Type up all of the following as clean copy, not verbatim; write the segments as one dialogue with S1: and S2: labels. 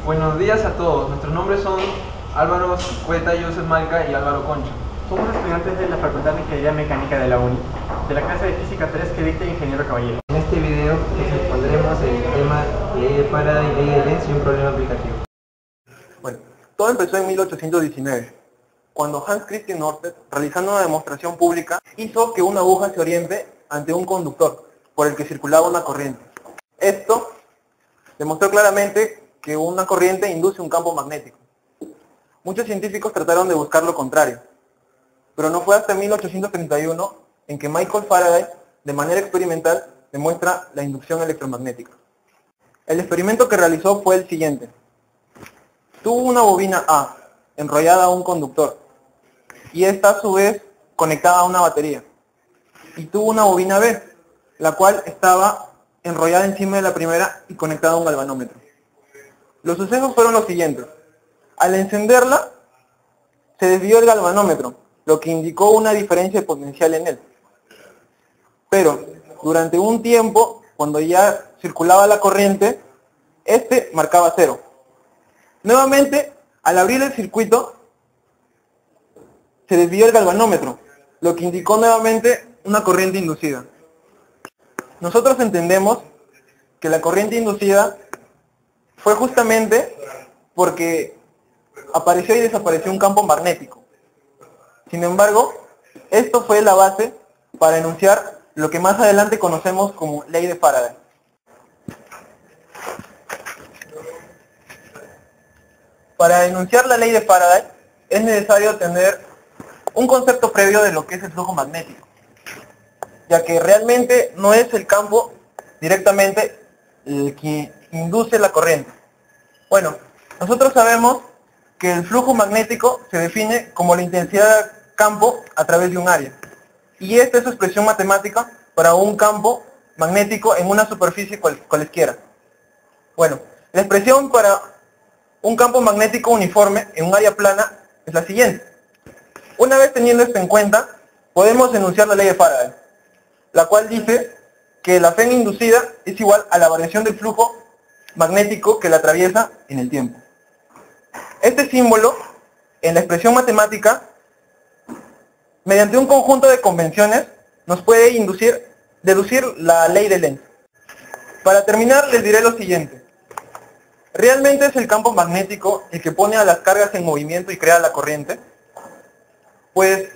S1: Buenos días a todos. Nuestros nombres son Álvaro Cueta, Joseph Malca y Álvaro Concha.
S2: Somos estudiantes de la Facultad de Ingeniería Mecánica de la UNI, de la clase de Física 3 que dicta Ingeniero Caballero.
S3: En este video les expondremos el tema ley de Faraday, ley de Lenz y un problema aplicativo.
S4: Bueno, todo empezó en 1819, cuando Hans Christian Ørsted, realizando una demostración pública, hizo que una aguja se oriente ante un conductor por el que circulaba una corriente. Esto demostró claramente que una corriente induce un campo magnético. Muchos científicos trataron de buscar lo contrario, pero no fue hasta 1831 en que Michael Faraday, de manera experimental, demuestra la inducción electromagnética. El experimento que realizó fue el siguiente. Tuvo una bobina A enrollada a un conductor y esta a su vez conectada a una batería. Y tuvo una bobina B, la cual estaba enrollada encima de la primera y conectada a un galvanómetro. Los sucesos fueron los siguientes. Al encenderla, se desvió el galvanómetro, lo que indicó una diferencia de potencial en él. Pero, durante un tiempo, cuando ya circulaba la corriente, este marcaba 0. Nuevamente, al abrir el circuito, se desvió el galvanómetro, lo que indicó nuevamente una corriente inducida. Nosotros entendemos que la corriente inducida fue justamente porque apareció y desapareció un campo magnético. Sin embargo, esto fue la base para enunciar lo que más adelante conocemos como ley de Faraday. Para enunciar la ley de Faraday es necesario tener un concepto previo de lo que es el flujo magnético, ya que realmente no es el campo directamente el que induce la corriente. Bueno, nosotros sabemos que el flujo magnético se define como la intensidad de campo a través de un área. Y esta es su expresión matemática para un campo magnético en una superficie cualesquiera. Bueno, la expresión para un campo magnético uniforme en un área plana es la siguiente. Una vez teniendo esto en cuenta, podemos enunciar la ley de Faraday, la cual dice que la Fn inducida es igual a la variación del flujo magnético que la atraviesa en el tiempo. Este símbolo, en la expresión matemática, mediante un conjunto de convenciones, nos puede deducir la ley de Lenz. Para terminar, les diré lo siguiente. ¿Realmente es el campo magnético el que pone a las cargas en movimiento y crea la corriente? Pues,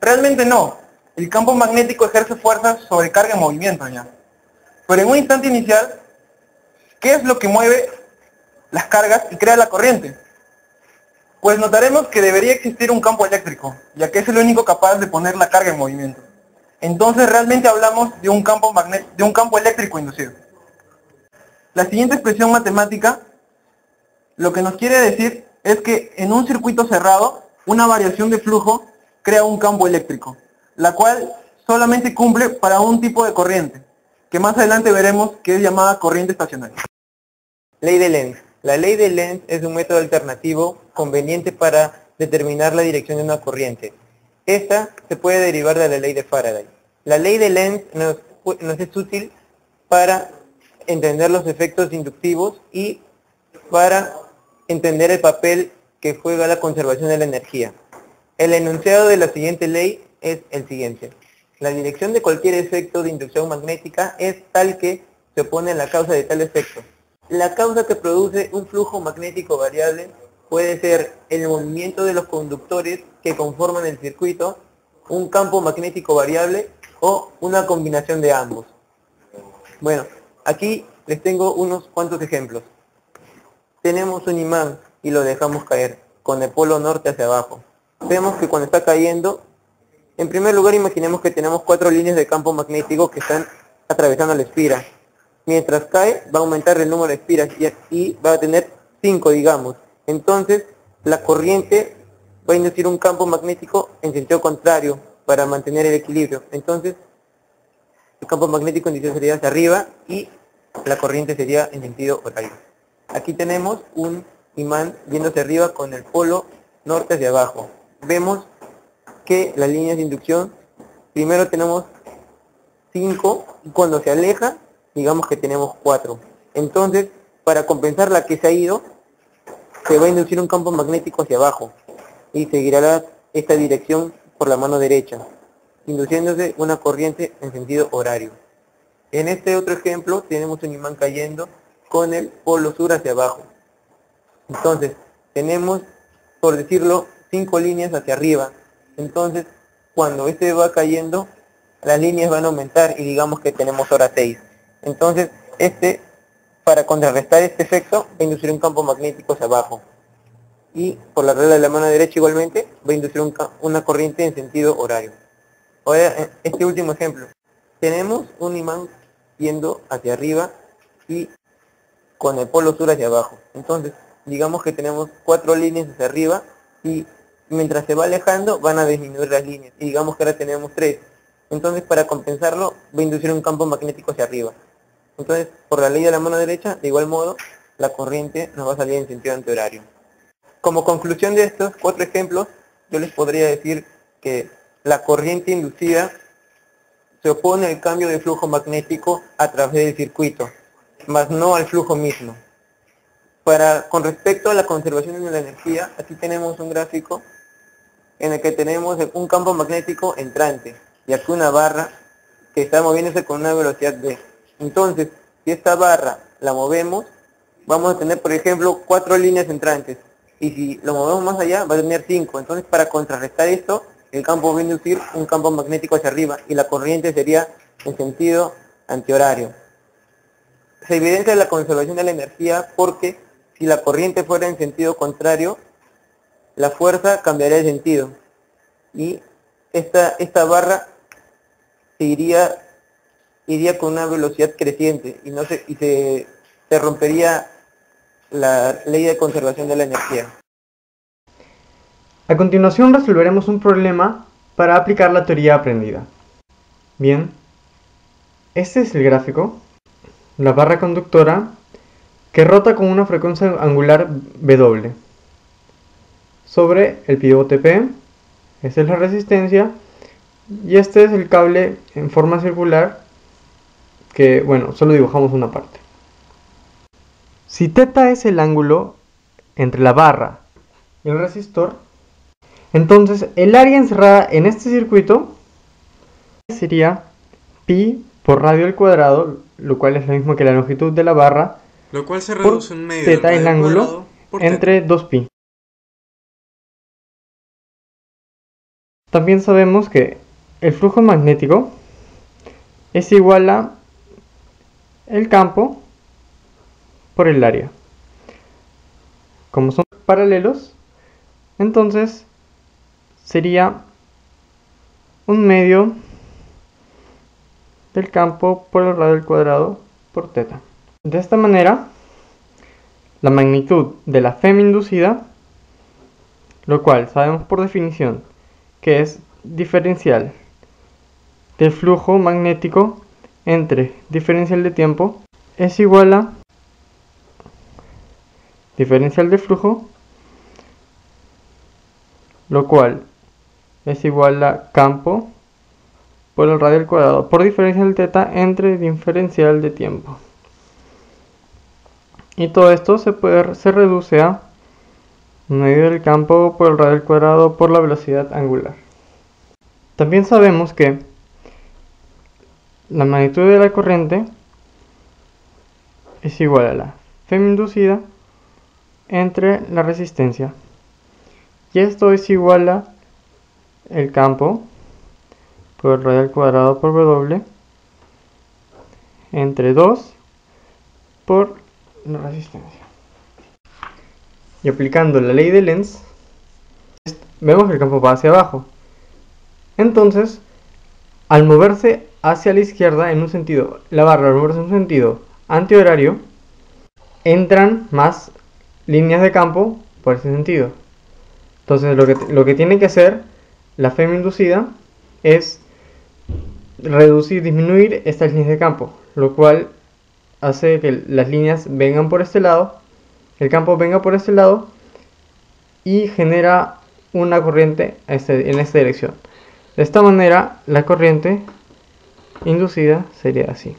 S4: realmente no. El campo magnético ejerce fuerzas sobre carga en movimiento ya. Pero en un instante inicial, ¿qué es lo que mueve las cargas y crea la corriente? Pues notaremos que debería existir un campo eléctrico, ya que es el único capaz de poner la carga en movimiento. Entonces realmente hablamos de un campo eléctrico inducido. La siguiente expresión matemática lo que nos quiere decir es que en un circuito cerrado, una variación de flujo crea un campo eléctrico, la cual solamente cumple para un tipo de corriente, que más adelante veremos que es llamada corriente estacionaria.
S3: Ley de Lenz. La ley de Lenz es un método alternativo conveniente para determinar la dirección de una corriente. Esta se puede derivar de la ley de Faraday. La ley de Lenz nos es útil para entender los efectos inductivos y para entender el papel que juega la conservación de la energía. El enunciado de la siguiente ley es el siguiente. La dirección de cualquier efecto de inducción magnética es tal que se opone a la causa de tal efecto. La causa que produce un flujo magnético variable puede ser el movimiento de los conductores que conforman el circuito, un campo magnético variable o una combinación de ambos. Bueno, aquí les tengo unos cuantos ejemplos. Tenemos un imán y lo dejamos caer con el polo norte hacia abajo. Vemos que cuando está cayendo, en primer lugar imaginemos que tenemos 4 líneas de campo magnético que están atravesando la espira. Mientras cae, va a aumentar el número de espiras y va a tener 5, digamos. Entonces, la corriente va a inducir un campo magnético en sentido contrario para mantener el equilibrio. Entonces, el campo magnético inducido sería hacia arriba y la corriente sería en sentido horario. Aquí tenemos un imán yendo hacia arriba con el polo norte hacia abajo. Vemos que las líneas de inducción, primero tenemos 5 y cuando se aleja, digamos que tenemos 4. Entonces, para compensar la que se ha ido, se va a inducir un campo magnético hacia abajo y seguirá esta dirección por la mano derecha, induciéndose una corriente en sentido horario. En este otro ejemplo tenemos un imán cayendo con el polo sur hacia abajo. Entonces tenemos, por decirlo, 5 líneas hacia arriba. Entonces cuando este va cayendo, las líneas van a aumentar y digamos que tenemos hora 6. Entonces para contrarrestar este efecto, va a inducir un campo magnético hacia abajo. Y por la regla de la mano derecha igualmente, va a inducir una corriente en sentido horario. Ahora, este último ejemplo. Tenemos un imán yendo hacia arriba y con el polo sur hacia abajo. Entonces, digamos que tenemos 4 líneas hacia arriba y mientras se va alejando, van a disminuir las líneas. Y digamos que ahora tenemos 3. Entonces, para compensarlo, va a inducir un campo magnético hacia arriba. Entonces, por la ley de la mano derecha, de igual modo, la corriente nos va a salir en sentido antihorario. Como conclusión de estos 4 ejemplos, yo les podría decir que la corriente inducida se opone al cambio de flujo magnético a través del circuito, más no al flujo mismo. Con respecto a la conservación de la energía, aquí tenemos un gráfico en el que tenemos un campo magnético entrante y aquí una barra que está moviéndose con una velocidad v. Entonces, si esta barra la movemos, vamos a tener, por ejemplo, 4 líneas entrantes. Y si lo movemos más allá, va a tener 5. Entonces, para contrarrestar esto, el campo va a inducir un campo magnético hacia arriba y la corriente sería en sentido antihorario. Se evidencia la conservación de la energía porque si la corriente fuera en sentido contrario, la fuerza cambiaría de sentido. Y esta barra iría con una velocidad creciente y se rompería la ley de conservación de la energía.
S5: A continuación resolveremos un problema para aplicar la teoría aprendida. Bien, este es el gráfico, la barra conductora que rota con una frecuencia angular W. Sobre el pivote P, esta es la resistencia y este es el cable en forma circular que, bueno, solo dibujamos una parte. Si θ es el ángulo entre la barra y el resistor, entonces el área encerrada en este circuito sería pi por radio al cuadrado, lo cual es lo mismo que la longitud de la barra,
S6: lo cual se reduce en medio del
S5: θ, el
S6: radio
S5: ángulo
S6: cuadrado, por
S5: entre 2pi. También sabemos que el flujo magnético es igual a el campo por el área. Como son paralelos, entonces sería un medio del campo por el radio al cuadrado por θ. De esta manera, la magnitud de la FEM inducida, lo cual sabemos por definición que es diferencial del flujo magnético entre diferencial de tiempo, es igual a diferencial de flujo, lo cual es igual a campo por el radio al cuadrado por diferencial de θ entre diferencial de tiempo. Y todo esto se reduce a medio del campo por el radio al cuadrado por la velocidad angular. También sabemos que la magnitud de la corriente es igual a la FEM inducida entre la resistencia. Y esto es igual a el campo por el radio al cuadrado por W entre 2 por la resistencia. Y aplicando la ley de Lenz, vemos que el campo va hacia abajo. Entonces, al moverse hacia la izquierda en un sentido, la barra al moverse en un sentido antihorario, entran más líneas de campo por ese sentido. Entonces lo que tiene que hacer la FEM inducida es disminuir estas líneas de campo, lo cual hace que las líneas vengan por este lado, el campo venga por este lado y genera una corriente en esta dirección. De esta manera la corriente inducida sería así.